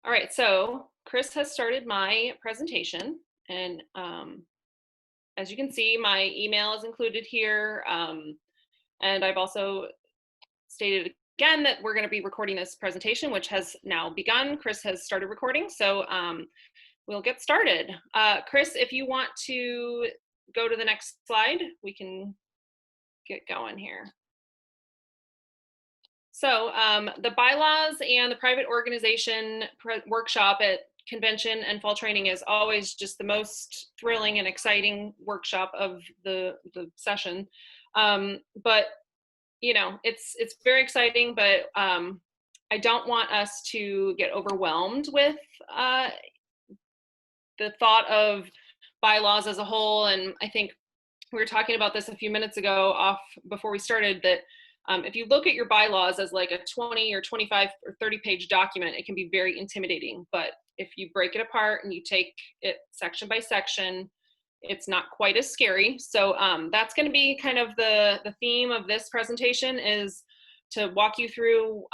All right, so Chris has started my presentation, and as you can see, my email is included here, and I've also stated again that we're going to be recording this presentation, which has now begun. Chris has started recording, so we'll get started. Chris, if you want to go to the next slide, we can get going here. So the bylaws and the private organization workshop at convention and fall training is always just the most thrilling and exciting workshop of the session. But you know, it's very exciting, but I don't want us to get overwhelmed with the thought of bylaws as a whole. And I think we were talking about this a few minutes ago off before we started, that if you look at your bylaws as like a 20 or 25 or 30 page document, it can be very intimidating. But if you break it apart and you take it section by section, it's not quite as scary. So that's going to be kind of the theme of this presentation, is to walk you through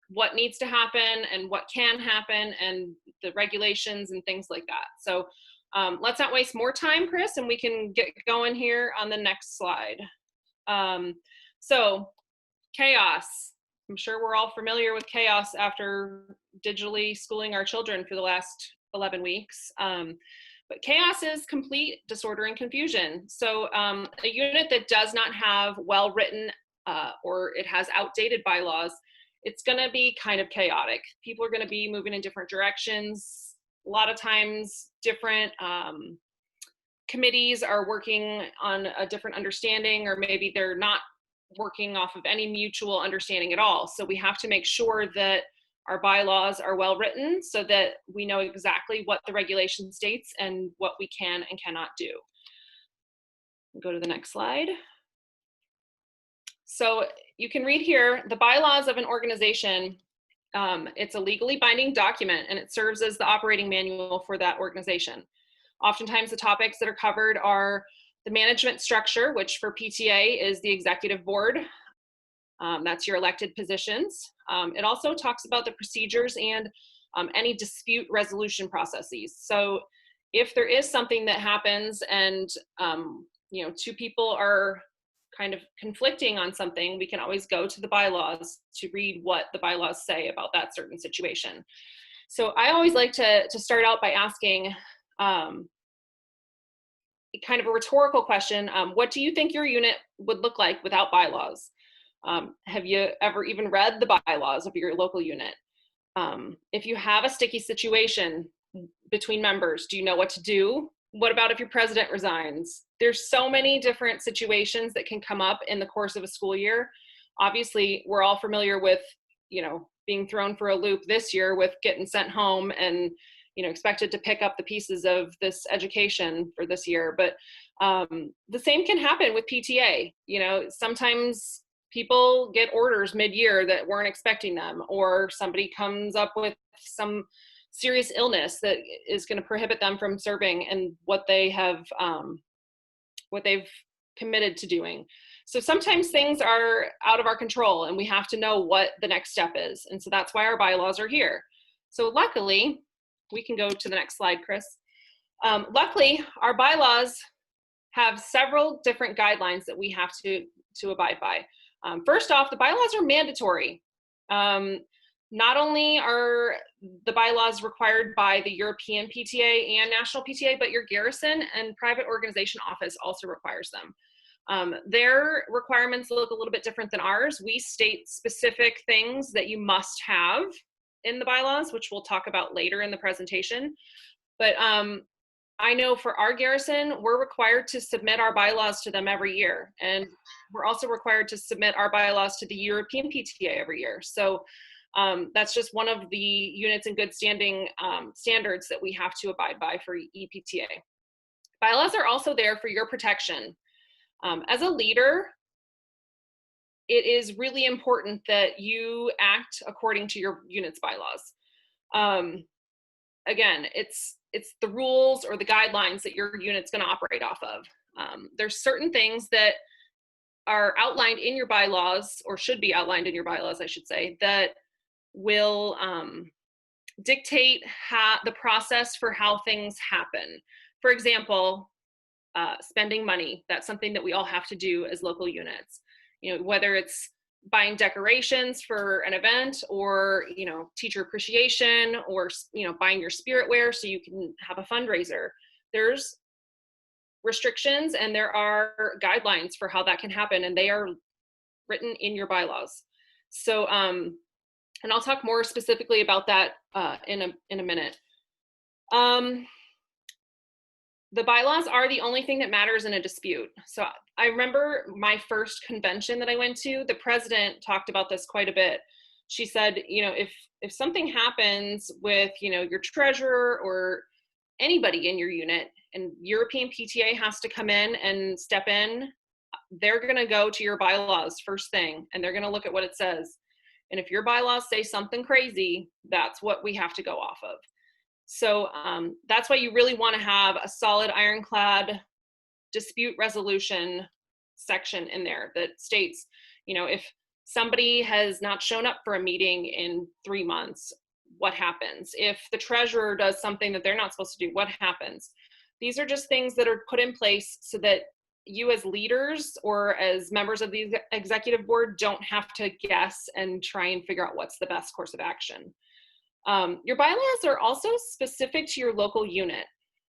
what needs to happen and what can happen and the regulations and things like that. So let's not waste more time, Chris, and we can get going here on the next slide. So chaos. I'm sure we're all familiar with chaos after digitally schooling our children for the last 11 weeks. But chaos is complete disorder and confusion. So a unit that does not have well-written or it has outdated bylaws, it's going to be kind of chaotic. People are going to be moving in different directions. A lot of times different committees are working on a different understanding, or maybe they're not working off of any mutual understanding at all. So we have to make sure that our bylaws are well written so that we know exactly what the regulation states and what we can and cannot do. Go to the next slide. So you can read here, the bylaws of an organization. It's a legally binding document, and it serves as the operating manual for that organization. Oftentimes the topics that are covered are the management structure, which for PTA is the executive board. That's your elected positions. It also talks about the procedures and any dispute resolution processes. So if there is something that happens and you know, two people are kind of conflicting on something, we can always go to the bylaws to read what the bylaws say about that certain situation. So I always like to start out by asking kind of a rhetorical question. What do you think your unit would look like without bylaws? Have you ever even read the bylaws of your local unit? If you have a sticky situation between members, do you know what to do? What about if your president resigns? There's so many different situations that can come up in the course of a school year. Obviously, we're all familiar with, you know, being thrown for a loop this year with getting sent home and, you know, expected to pick up the pieces of this education for this year. But the same can happen with PTA. You know, sometimes people get orders mid-year that weren't expecting them, or somebody comes up with some serious illness that is going to prohibit them from serving and what they have what they've committed to doing. So sometimes things are out of our control and we have to know what the next step is. And so that's why our bylaws are here. So luckily, we can go to the next slide, Chris. Luckily, our bylaws have several different guidelines that we have to abide by. First off, the bylaws are mandatory. Not only are the bylaws required by the European PTA and National PTA, but your garrison and private organization office also requires them. Their requirements look a little bit different than ours. We state specific things that you must have in the bylaws, which we'll talk about later in the presentation. But I know for our garrison, we're required to submit our bylaws to them every year. And we're also required to submit our bylaws to the European PTA every year. So that's just one of the units in good standing standards that we have to abide by for EPTA. Bylaws are also there for your protection. As a leader, it is really important that you act according to your unit's bylaws. Again, it's the rules or the guidelines that your unit's going to operate off of. There's certain things that are outlined in your bylaws, or should be outlined in your bylaws, I should say, that will dictate the process for how things happen. For example, spending money. That's something that we all have to do as local units. You know, whether it's buying decorations for an event, or, you know, teacher appreciation, or, you know, buying your spiritware so you can have a fundraiser. There's restrictions and there are guidelines for how that can happen, and they are written in your bylaws. So, and I'll talk more specifically about that in a minute. The bylaws are the only thing that matters in a dispute. So I remember my first convention that I went to, the president talked about this quite a bit. She said, you know, if something happens with, you know, your treasurer or anybody in your unit, and European PTA has to come in and step in, they're going to go to your bylaws first thing, and they're going to look at what it says. And if your bylaws say something crazy, that's what we have to go off of. So that's why you really want to have a solid ironclad dispute resolution section in there that states, you know, if somebody has not shown up for a meeting in 3 months, what happens? If the treasurer does something that they're not supposed to do, what happens? These are just things that are put in place so that you as leaders or as members of the executive board don't have to guess and try and figure out what's the best course of action. Your bylaws are also specific to your local unit.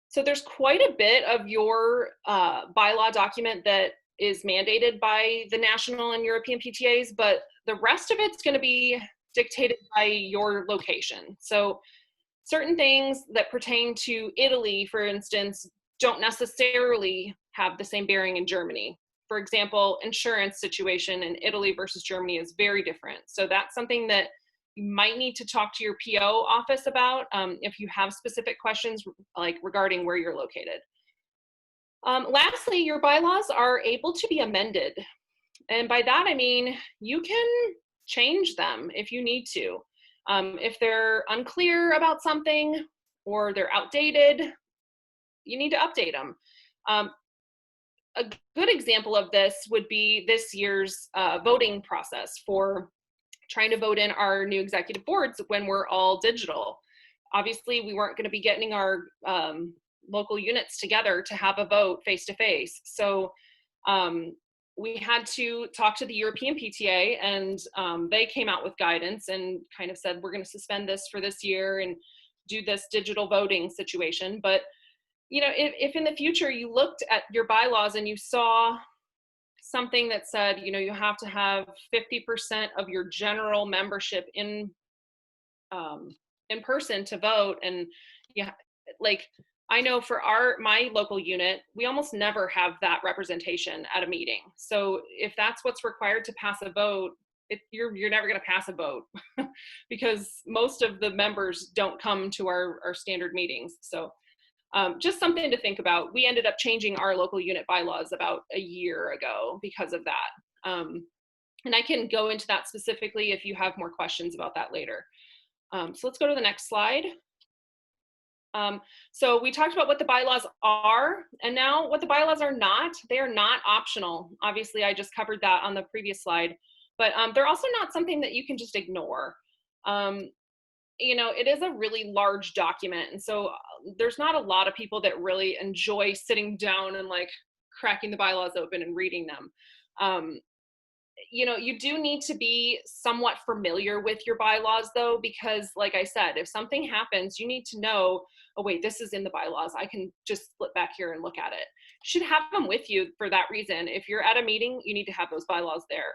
So there's quite a bit of your bylaw document that is mandated by the national and European PTAs, but the rest of it's going to be dictated by your location. So certain things that pertain to Italy, for instance, don't necessarily have the same bearing in Germany. For example, insurance situation in Italy versus Germany is very different. So that's something that you might need to talk to your PO office about if you have specific questions like regarding where you're located. Lastly, your bylaws are able to be amended. And by that, I mean, you can change them if you need to. If they're unclear about something or they're outdated, you need to update them. A good example of this would be this year's voting process for trying to vote in our new executive boards when we're all digital. Obviously, we weren't going to be getting our local units together to have a vote face-to-face. So we had to talk to the European PTA, and they came out with guidance and kind of said, we're going to suspend this for this year and do this digital voting situation. But, you know, if in the future you looked at your bylaws and you saw something that said, you know, you have to have 50% of your general membership in person to vote, and yeah, like I know for my local unit, we almost never have that representation at a meeting. So if that's what's required to pass a vote, you're never going to pass a vote because most of the members don't come to our standard meetings. So just something to think about. We ended up changing our local unit bylaws about a year ago because of that. And I can go into that specifically if you have more questions about that later. So let's go to the next slide. So we talked about what the bylaws are, and now what the bylaws are not. They are not optional. Obviously, I just covered that on the previous slide, but they're also not something that you can just ignore. You know, it is a really large document, and so there's not a lot of people that really enjoy sitting down and like cracking the bylaws open and reading them. You know, you do need to be somewhat familiar with your bylaws though, because like I said, if something happens, you need to know, oh wait, this is in the bylaws. I can just flip back here and look at it. You should have them with you for that reason. If you're at a meeting, you need to have those bylaws there.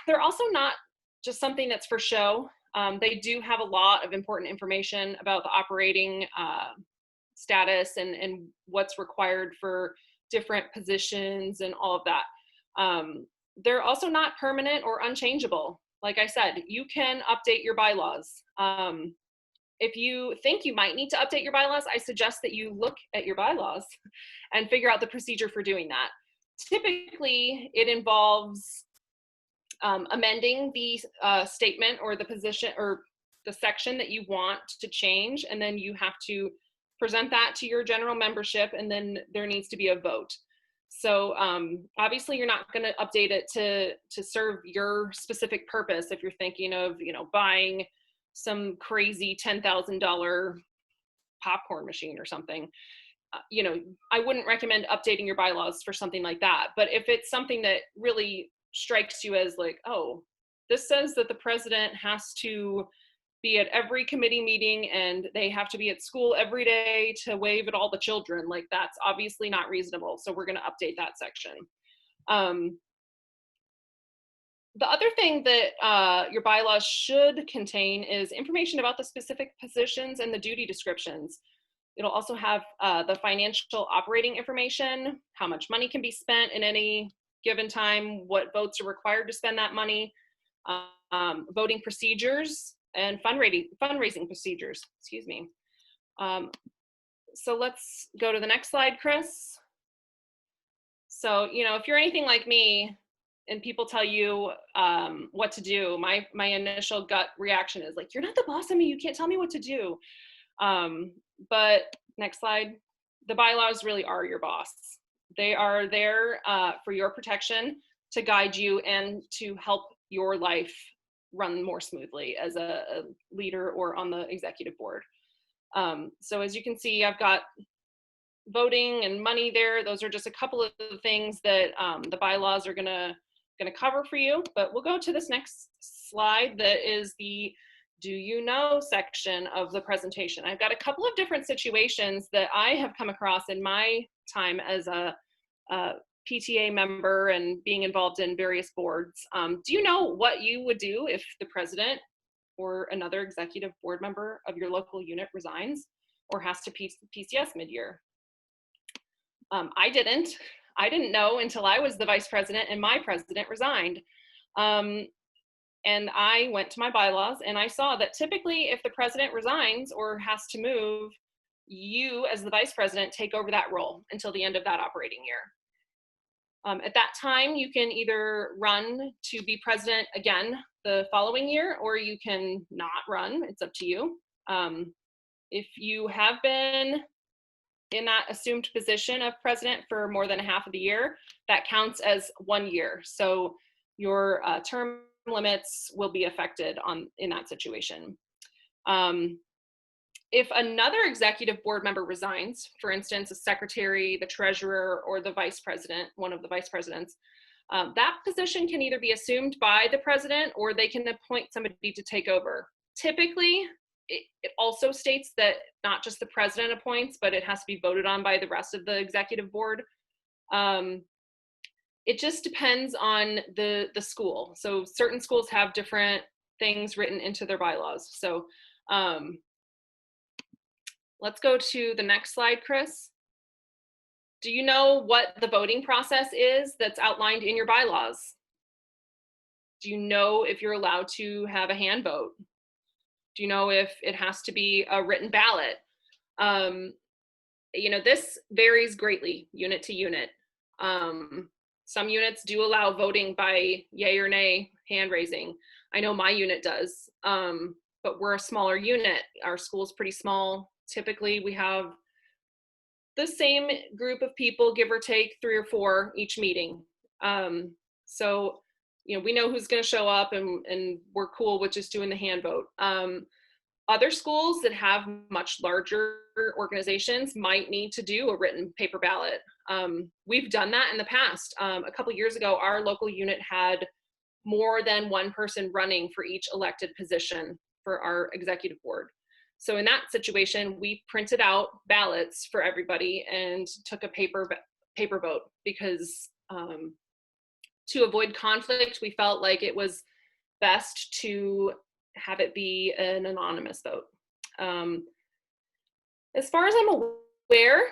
They're also not just something that's for show. They do have a lot of important information about the operating status and what's required for different positions and all of that. They're also not permanent or unchangeable. Like I said, you can update your bylaws. If you think you might need to update your bylaws, I suggest that you look at your bylaws and figure out the procedure for doing that. Typically, it involves amending the statement or the position or the section that you want to change, and then you have to present that to your general membership, and then there needs to be a vote. So obviously you're not going to update it to serve your specific purpose if you're thinking of, you know, buying some crazy $10,000 popcorn machine or something, you know, I wouldn't recommend updating your bylaws for something like that. But if it's something that really strikes you as like, oh, this says that the president has to be at every committee meeting and they have to be at school every day to wave at all the children, like that's obviously not reasonable. So we're going to update that section. The other thing that your bylaws should contain is information about the specific positions and the duty descriptions. It'll also have the financial operating information, how much money can be spent in any given time, what votes are required to spend that money, voting procedures, and fundraising procedures, excuse me. So let's go to the next slide, Chris. So, you know, if you're anything like me and people tell you what to do, my initial gut reaction is like, you're not the boss of me, you can't tell me what to do. But next slide, the bylaws really are your boss. They are there for your protection, to guide you and to help your life run more smoothly as a leader or on the executive board. So as you can see, I've got voting and money there. Those are just a couple of the things that the bylaws are gonna cover for you. But we'll go to this next slide that is the do you know section of the presentation. I've got a couple of different situations that I have come across in my time as a PTA member and being involved in various boards. Do you know what you would do if the president or another executive board member of your local unit resigns or has to PCS mid-year? I didn't know until I was the vice president and my president resigned. And I went to my bylaws and I saw that typically if the president resigns or has to move, you as the vice president take over that role until the end of that operating year. At that time, you can either run to be president again the following year, or you can not run. It's up to you. If you have been in that assumed position of president for more than half of the year, that counts as 1 year. So your term limits will be affected in that situation. If another executive board member resigns, for instance, a secretary, the treasurer, or the vice president, one of the vice presidents, that position can either be assumed by the president or they can appoint somebody to take over. Typically, it also states that not just the president appoints, but it has to be voted on by the rest of the executive board. It just depends on the school. So certain schools have different things written into their bylaws. So let's go to the next slide, Chris. Do you know what the voting process is that's outlined in your bylaws? Do you know if you're allowed to have a hand vote? Do you know if it has to be a written ballot? You know, this varies greatly unit to unit. Some units do allow voting by yay or nay, hand raising. I know my unit does, but we're a smaller unit. Our school's pretty small. Typically, we have the same group of people, give or take 3 or 4 each meeting. So, you know, we know who's going to show up, and we're cool with just doing the hand vote. Other schools that have much larger organizations might need to do a written paper ballot. We've done that in the past. A couple years ago, our local unit had more than one person running for each elected position for our executive board. So in that situation, we printed out ballots for everybody and took a paper vote because to avoid conflict, we felt like it was best to have it be an anonymous vote. As far as I'm aware,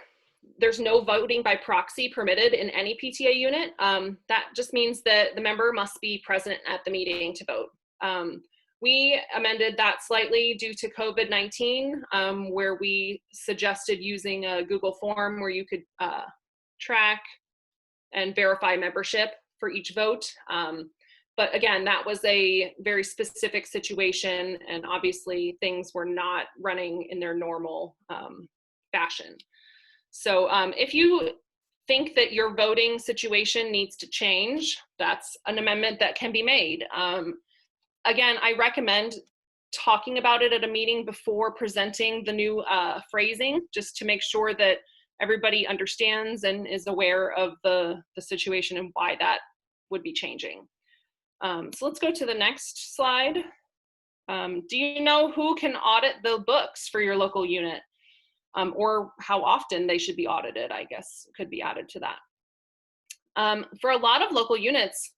there's no voting by proxy permitted in any PTA unit. That just means that the member must be present at the meeting to vote. We amended that slightly due to COVID-19, where we suggested using a Google form where you could track and verify membership for each vote. But again, that was a very specific situation, and obviously things were not running in their normal fashion. So if you think that your voting situation needs to change, that's an amendment that can be made. Again, I recommend talking about it at a meeting before presenting the new phrasing, just to make sure that everybody understands and is aware of the situation and why that would be changing. So let's go to the next slide. Do you know who can audit the books for your local unit? Or how often they should be audited, I guess, could be added to that. For a lot of local units,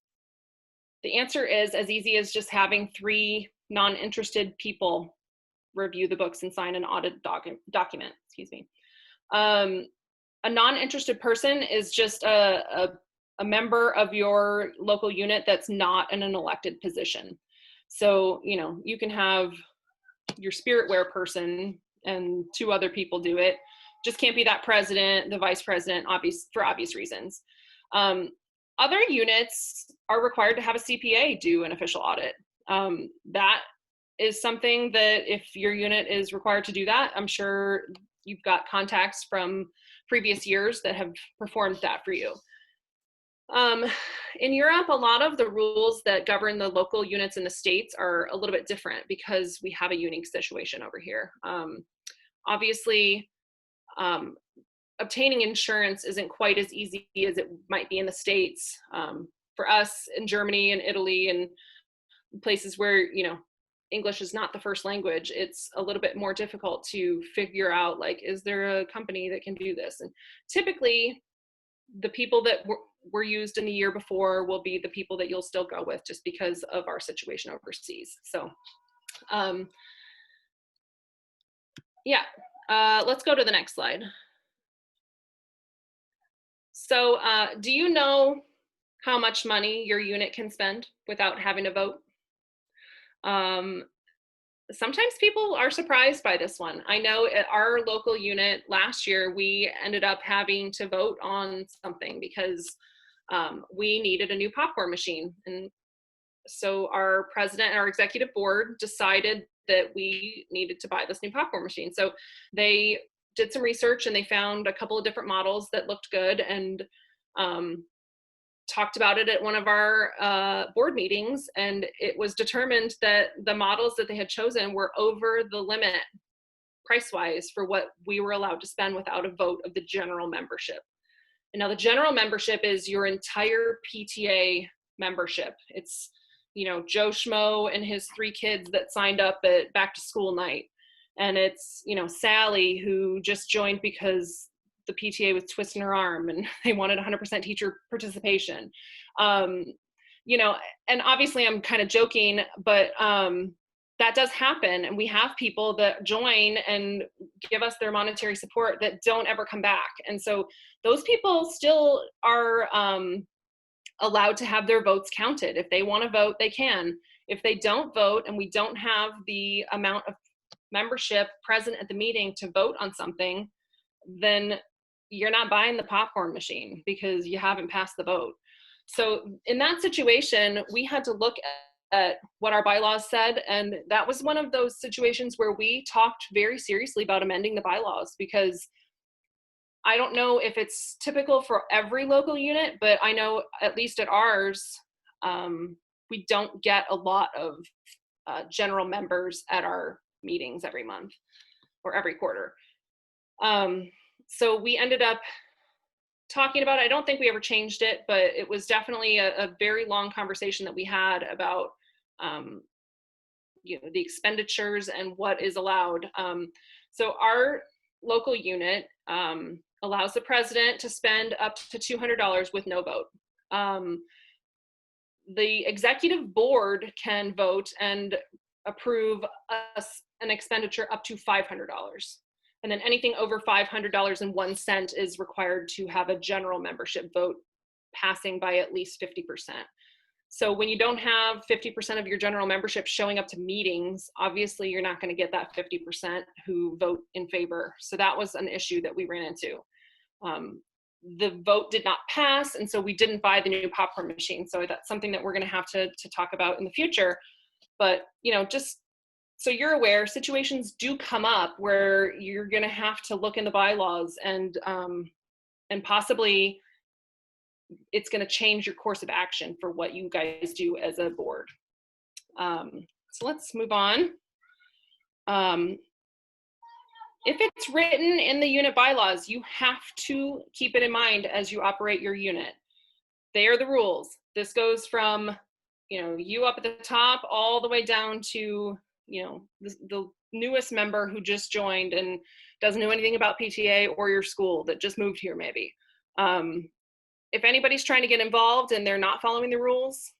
the answer is as easy as just having 3 non-interested people review the books and sign an audit document, excuse me. A non-interested person is just a member of your local unit that's not in an elected position. So, you know, you can have your spiritware person and 2 other people do it. Just can't be that president, the vice president, for obvious reasons. Other units are required to have a CPA do an official audit. That is something that if your unit is required to do that, I'm sure you've got contacts from previous years that have performed that for you. In Europe, a lot of the rules that govern the local units in the States are a little bit different because we have a unique situation over here. Obviously, obtaining insurance isn't quite as easy as it might be in the States. For us in Germany and Italy and places where, you know, English is not the first language, it's a little bit more difficult to figure out, like, is there a company that can do this? And typically, the people that were used in the year before will be the people that you'll still go with just because of our situation overseas. So, yeah, let's go to the next slide. So, do you know how much money your unit can spend without having to vote? Sometimes people are surprised by this one. I know at our local unit last year, we ended up having to vote on something because we needed a new popcorn machine. And so our president and our executive board decided that we needed to buy this new popcorn machine. So they did some research and they found a couple of different models that looked good and talked about it at one of our board meetings, and it was determined that the models that they had chosen were over the limit price-wise for what we were allowed to spend without a vote of the general membership. And now the general membership is your entire PTA membership. It's, you know, Joe Schmo and his 3 kids that signed up at back to school night. And it's, you know, Sally who just joined because the PTA was twisting her arm and they wanted 100% teacher participation. You know, and obviously I'm kind of joking, but that does happen. And we have people that join and give us their monetary support that don't ever come back. And so those people still are allowed to have their votes counted. If they want to vote, they can. If they don't vote and we don't have the amount of membership present at the meeting to vote on something, then you're not buying the popcorn machine because you haven't passed the vote. So in that situation, we had to look at what our bylaws said. And that was one of those situations where we talked very seriously about amending the bylaws, because I don't know if it's typical for every local unit, but I know at least at ours, we don't get a lot of general members at our meetings every month or every quarter. So we ended up talking about it. I don't think we ever changed it, but it was definitely a very long conversation that we had about you know, the expenditures and what is allowed. So our local unit allows the president to spend up to $200 with no vote. The executive board can vote and approve an expenditure up to $500. And then anything over $500.01 is required to have a general membership vote passing by at least 50%. So when you don't have 50% of your general membership showing up to meetings, obviously you're not going to get that 50% who vote in favor. So that was an issue that we ran into. The vote did not pass, and so we didn't buy the new popcorn machine. So that's something that we're going to have to talk about in the future. But, you know, just so you're aware, situations do come up where you're going to have to look in the bylaws and possibly it's going to change your course of action for what you guys do as a board. So let's move on. If it's written in the unit bylaws, you have to keep it in mind as you operate your unit. They are the rules. This goes from, you up at the top all the way down to, the newest member who just joined and doesn't know anything about PTA or your school that just moved here maybe. If anybody's trying to get involved and they're not following the rules,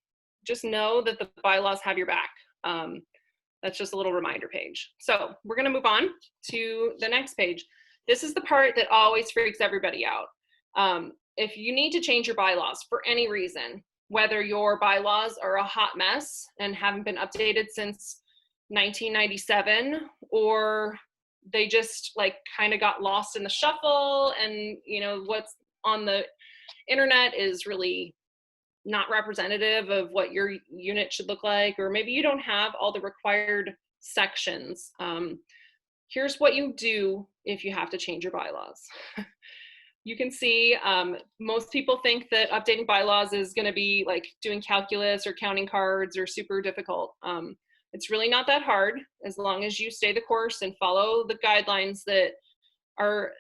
just know that the bylaws have your back. That's just a little reminder page. So we're going to move on to the next page. This is the part that always freaks everybody out. If you need to change your bylaws for any reason, whether your bylaws are a hot mess and haven't been updated since 1997, or they just like kind of got lost in the shuffle, and what's on the internet is really not representative of what your unit should look like, or maybe you don't have all the required sections. Here's what you do if you have to change your bylaws. You can see most people think that updating bylaws is going to be like doing calculus or counting cards or super difficult. It's really not that hard as long as you stay the course and follow the guidelines that are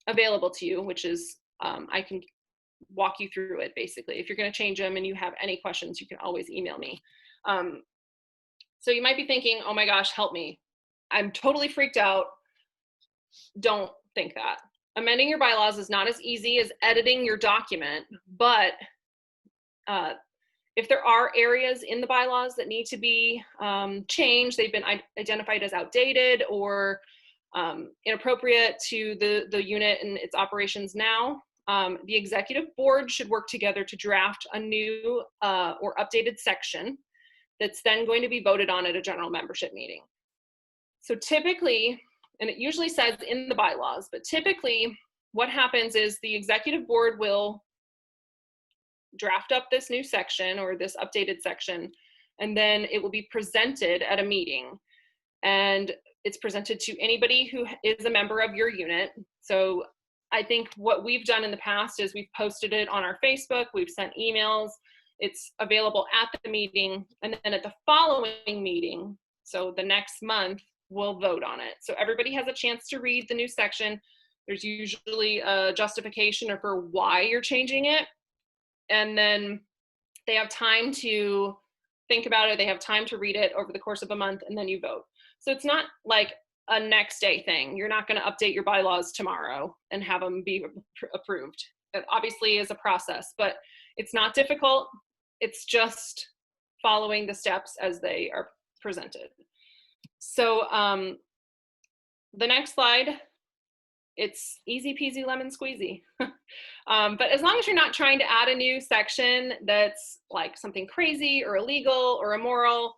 available to you, which is I can walk you through it basically. If you're going to change them and you have any questions, you can always email me. So you might be thinking, oh my gosh, help me. I'm totally freaked out. Don't think that. Amending your bylaws is not as easy as editing your document, but if there are areas in the bylaws that need to be changed, they've been identified as outdated or inappropriate to the unit and its operations now, the executive board should work together to draft a new or updated section that's then going to be voted on at a general membership meeting. So typically, and it usually says in the bylaws, but typically what happens is the executive board will draft up this new section or this updated section, and then it will be presented at a meeting. And it's presented to anybody who is a member of your unit. So I think what we've done in the past is we've posted it on our Facebook, we've sent emails, it's available at the meeting, and then at the following meeting, so the next month, we'll vote on it. So everybody has a chance to read the new section. There's usually a justification for why you're changing it, and then they have time to think about it, they have time to read it over the course of a month, and then you vote. So it's not like a next day thing. You're not going to update your bylaws tomorrow and have them be approved. It obviously is a process, but it's not difficult. It's just following the steps as they are presented. So the next slide, it's easy peasy lemon squeezy. But as long as you're not trying to add a new section that's like something crazy or illegal or immoral,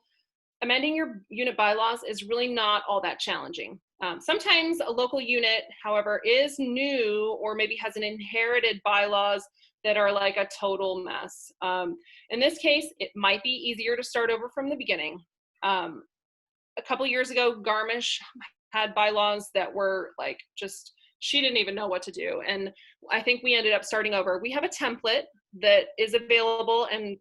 amending your unit bylaws is really not all that challenging. Sometimes a local unit, however, is new or maybe has an inherited bylaws that are like a total mess. In this case, it might be easier to start over from the beginning. A couple years ago, Garmisch had bylaws that were like just, she didn't even know what to do. And I think we ended up starting over. We have a template that is available, and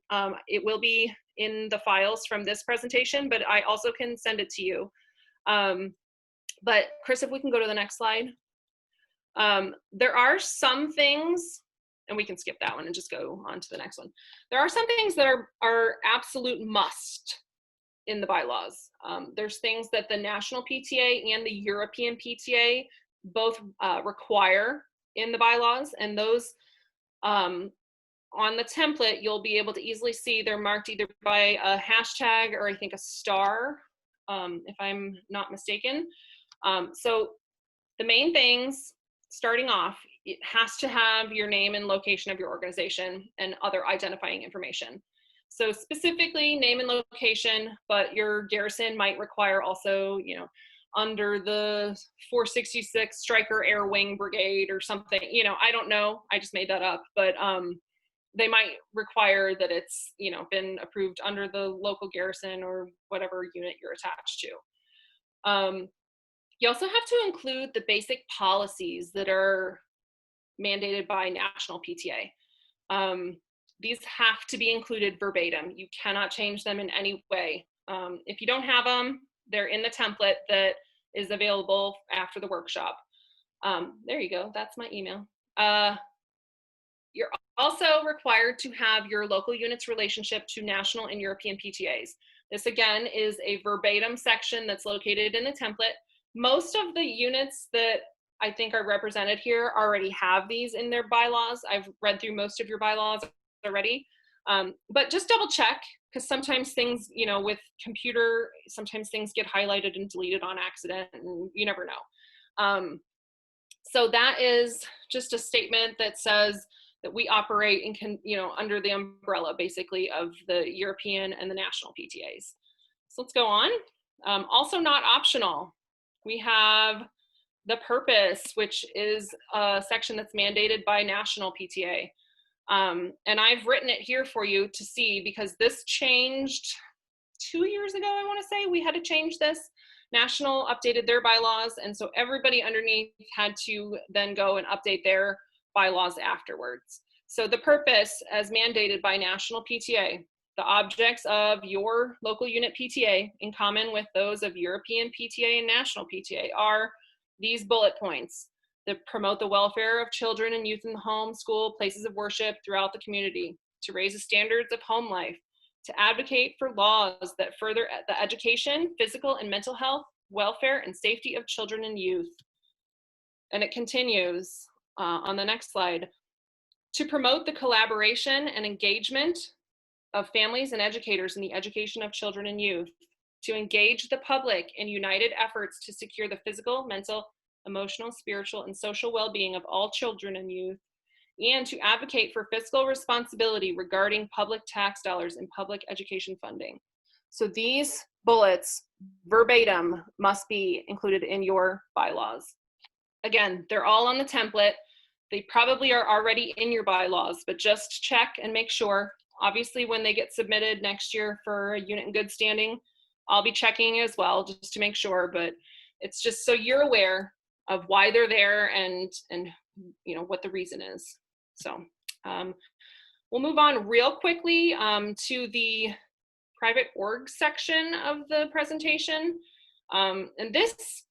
it will be in the files from this presentation, but I also can send it to you. But Chris, if we can go to the next slide. There are some things, and we can skip that one and just go on to the next one. There are some things that are absolute must in the bylaws. There's things that the national PTA and the European PTA both require in the bylaws, and those on the template, you'll be able to easily see they're marked either by a hashtag or I think a star, if I'm not mistaken. So the main things, starting off, it has to have your name and location of your organization and other identifying information. So specifically name and location, but your garrison might require also, under the 466 Stryker Air Wing Brigade or something, I don't know, I just made that up, but they might require that it's, been approved under the local garrison or whatever unit you're attached to. You also have to include the basic policies that are mandated by national PTA. These have to be included verbatim. You cannot change them in any way. If you don't have them, they're in the template that is available after the workshop. There you go, that's my email. You're also required to have your local unit's relationship to national and European PTAs. This again is a verbatim section that's located in the template. Most of the units that I think are represented here already have these in their bylaws. I've read through most of your bylaws already, but just double check, because sometimes things, you know, with computer, sometimes things get highlighted and deleted on accident, and you never know. So that is just a statement that says that we operate in, you know, under the umbrella basically of the European and the national PTAs. So let's go on. Also not optional, we have the purpose, which is a section that's mandated by national PTA. And I've written it here for you to see, because this changed 2 years ago, I want to say. We had to change this. National updated their bylaws, and so everybody underneath had to then go and update their bylaws afterwards. So the purpose, as mandated by national PTA, the objects of your local unit PTA, in common with those of European PTA and national PTA, are these bullet points that promote the welfare of children and youth in the home, school, places of worship throughout the community, to raise the standards of home life, to advocate for laws that further the education, physical and mental health, welfare, and safety of children and youth. And it continues on the next slide. To promote the collaboration and engagement of families and educators in the education of children and youth. To engage the public in united efforts to secure the physical, mental, emotional, spiritual, and social well-being of all children and youth, and to advocate for fiscal responsibility regarding public tax dollars and public education funding. So these bullets, verbatim, must be included in your bylaws. Again, they're all on the template. They probably are already in your bylaws, but just check and make sure. Obviously, when they get submitted next year for a unit in good standing, I'll be checking as well, just to make sure, but it's just so you're aware of why they're there and you know what the reason is. So we'll move on real quickly to the private org section of the presentation. And this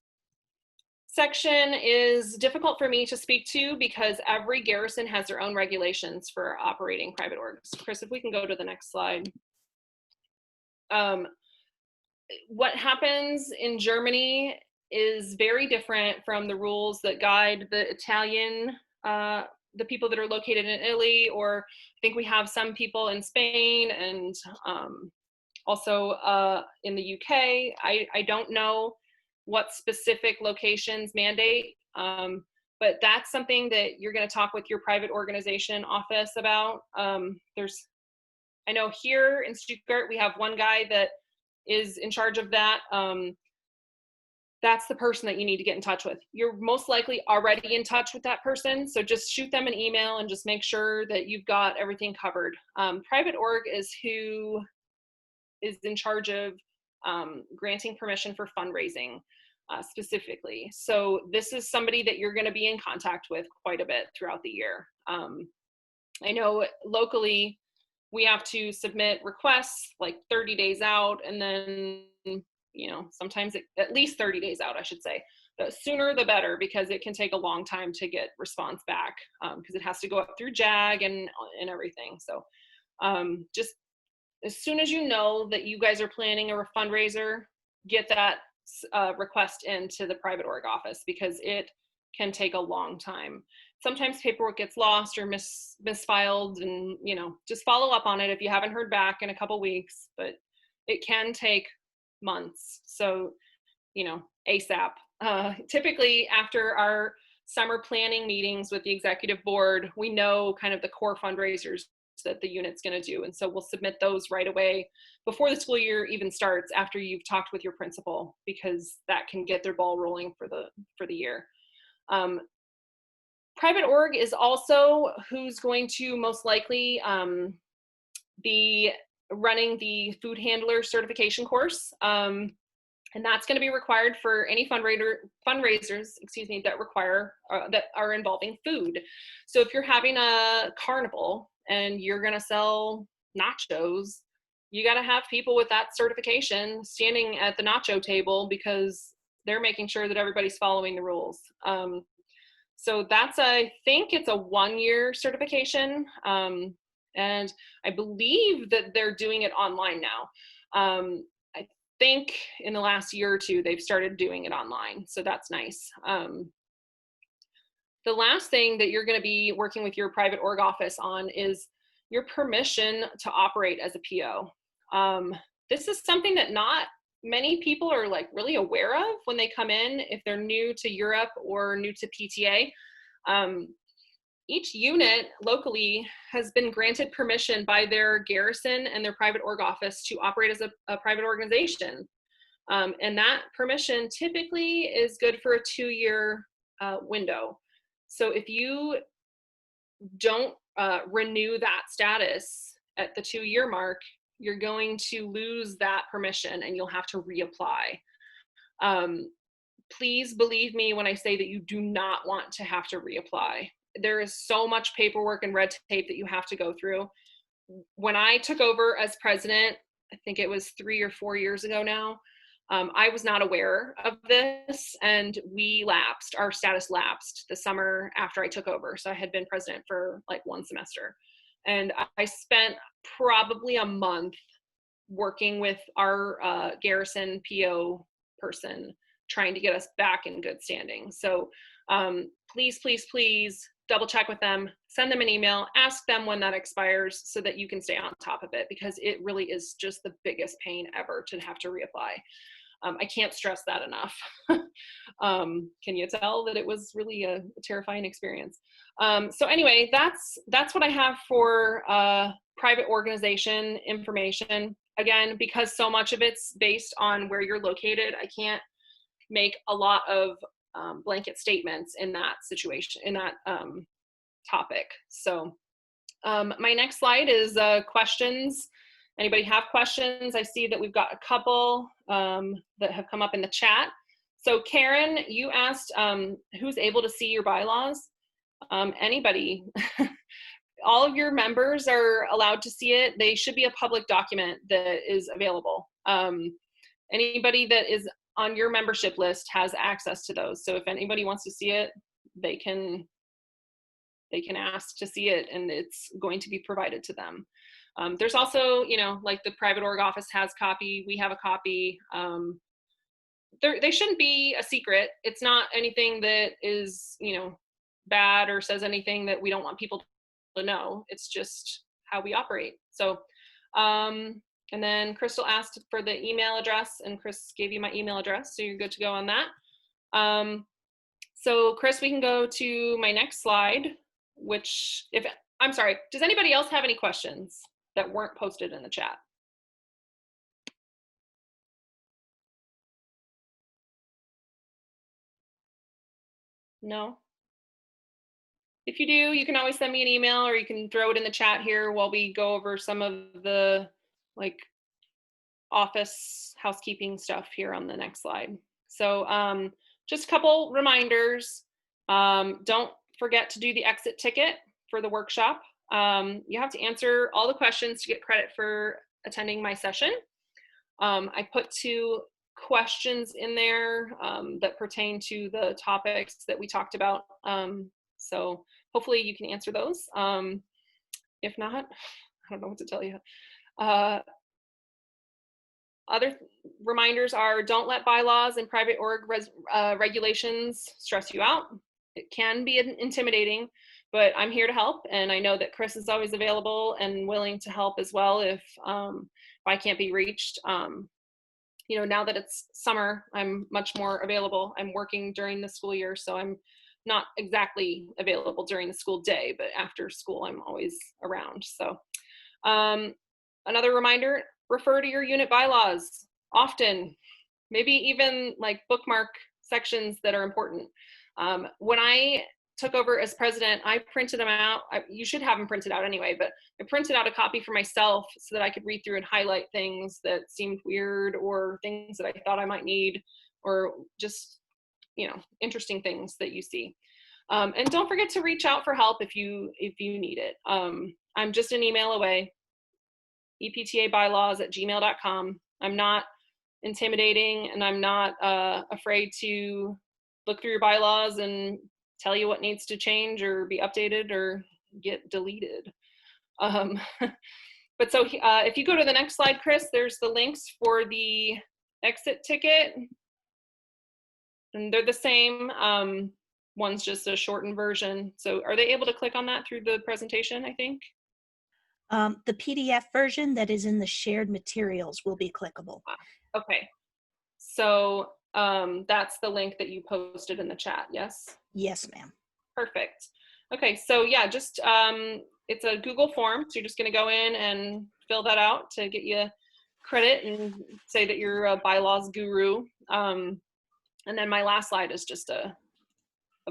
section is difficult for me to speak to because every garrison has their own regulations for operating private orgs. Chris, if we can go to the next slide. What happens in Germany is very different from the rules that guide the Italian, the people that are located in Italy, or I think we have some people in Spain and also in the UK. I don't know what specific locations mandate, but that's something that you're going to talk with your private organization office about. I know here in Stuttgart, we have one guy that is in charge of that. That's the person that you need to get in touch with. You're most likely already in touch with that person, so just shoot them an email and just make sure that you've got everything covered. Private org is who is in charge of granting permission for fundraising specifically. So this is somebody that you're going to be in contact with quite a bit throughout the year. I know locally we have to submit requests like 30 days out, and then, you know, sometimes at least 30 days out, I should say. The sooner the better, because it can take a long time to get response back, because it has to go up through JAG and everything. So just as soon as you know that you guys are planning a fundraiser, get that request into the private org office, because it can take a long time. Sometimes paperwork gets lost or misfiled, and, you know, just follow up on it if you haven't heard back in a couple weeks, but it can take months. So, you know, ASAP. Typically after our summer planning meetings with the executive board, we know kind of the core fundraisers that the unit's going to do, and so we'll submit those right away before the school year even starts, after you've talked with your principal, because that can get their ball rolling for the year. Private org is also who's going to most likely be running the food handler certification course, and that's going to be required for any fundraisers, excuse me, that require that are involving food. So if you're having a carnival and you're going to sell nachos, you got to have people with that certification standing at the nacho table because they're making sure that everybody's following the rules. So that's, I think it's a 1-year certification. And I believe that they're doing it online now. I think in the last year or two, they've started doing it online. So that's nice. The last thing that you're going to be working with your private org office on is your permission to operate as a PO. This is something that not many people are like really aware of when they come in, if they're new to Europe or new to PTA. Each unit locally has been granted permission by their garrison and their private org office to operate as a private organization. And that permission typically is good for a 2-year window. So if you don't renew that status at the 2-year mark, you're going to lose that permission and you'll have to reapply. Please believe me when I say that you do not want to have to reapply. There is so much paperwork and red tape that you have to go through. When I took over as president, I think it was 3 or 4 years ago now, I was not aware of this, and our status lapsed the summer after I took over. So I had been president for like 1 semester. And I spent probably a month working with our garrison PO person, trying to get us back in good standing. So please, please, please double check with them, send them an email, ask them when that expires so that you can stay on top of it, because it really is just the biggest pain ever to have to reapply. I can't stress that enough. Can you tell that it was really a terrifying experience? So anyway, that's what I have for private organization information. Again, because so much of it's based on where you're located, I can't make a lot of blanket statements in that situation, in that topic. So my next slide is questions. Anybody have questions? I see that we've got a couple that have come up in the chat. So Karen, you asked who's able to see your bylaws? Anybody. All of your members are allowed to see it. They should be a public document that is available. Anybody that is on your membership list has access to those. So if anybody wants to see it, they can ask to see it, and it's going to be provided to them. There's also, like the private org office has copy, we have a copy. They shouldn't be a secret. It's not anything that is, bad or says anything that we don't want people to know. It's just how we operate. So, and then Crystal asked for the email address, and Chris gave you my email address, so you're good to go on that. So Chris, we can go to my next slide, which I'm sorry, does anybody else have any questions that weren't posted in the chat? No? If you do, you can always send me an email, or you can throw it in the chat here while we go over some of the office housekeeping stuff here on the next slide. So just a couple reminders. Don't forget to do the exit ticket for the workshop. You have to answer all the questions to get credit for attending my session. I put 2 questions in there that pertain to the topics that we talked about. So hopefully you can answer those. If not, I don't know what to tell you. Other reminders are, don't let bylaws and private org regulations stress you out. It can be intimidating, but I'm here to help, and I know that Chris is always available and willing to help as well if I can't be reached. Now that it's summer, I'm much more available. I'm working during the school year, so I'm not exactly available during the school day, but after school, I'm always around. So another reminder, refer to your unit bylaws often, maybe even bookmark sections that are important. When I took over as president, I printed them out. You should have them printed out anyway, but I printed out a copy for myself so that I could read through and highlight things that seemed weird, or things that I thought I might need, or just, interesting things that you see. And don't forget to reach out for help if you need it. I'm just an email away. eptabylaws@gmail.com. I'm not intimidating, and I'm not afraid to look through your bylaws and tell you what needs to change or be updated or get deleted. But so if you go to the next slide, Chris, there's the links for the exit ticket, and they're the same. One's just a shortened version. So are they able to click on that through the presentation, I think? The PDF version that is in the shared materials will be clickable. Okay. So that's the link that you posted in the chat, yes? Yes, ma'am. Perfect. Okay, so yeah, just it's a Google form. So you're just going to go in and fill that out to get you credit and say that you're a bylaws guru. And then my last slide is just a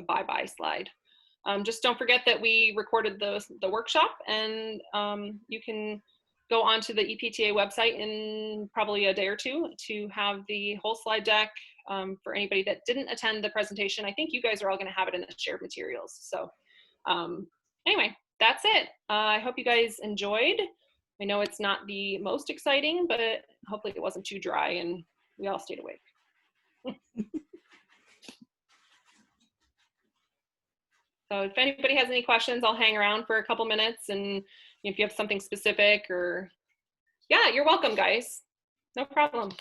bye-bye slide. Just don't forget that we recorded the workshop, and you can go onto the EPTA website in probably a day or two to have the whole slide deck for anybody that didn't attend the presentation. I think you guys are all going to have it in the shared materials. So anyway, that's it. I hope you guys enjoyed. I know it's not the most exciting, but hopefully it wasn't too dry and we all stayed awake. So if anybody has any questions, I'll hang around for a couple minutes, and if you have something specific, or yeah, you're welcome, guys. No problem.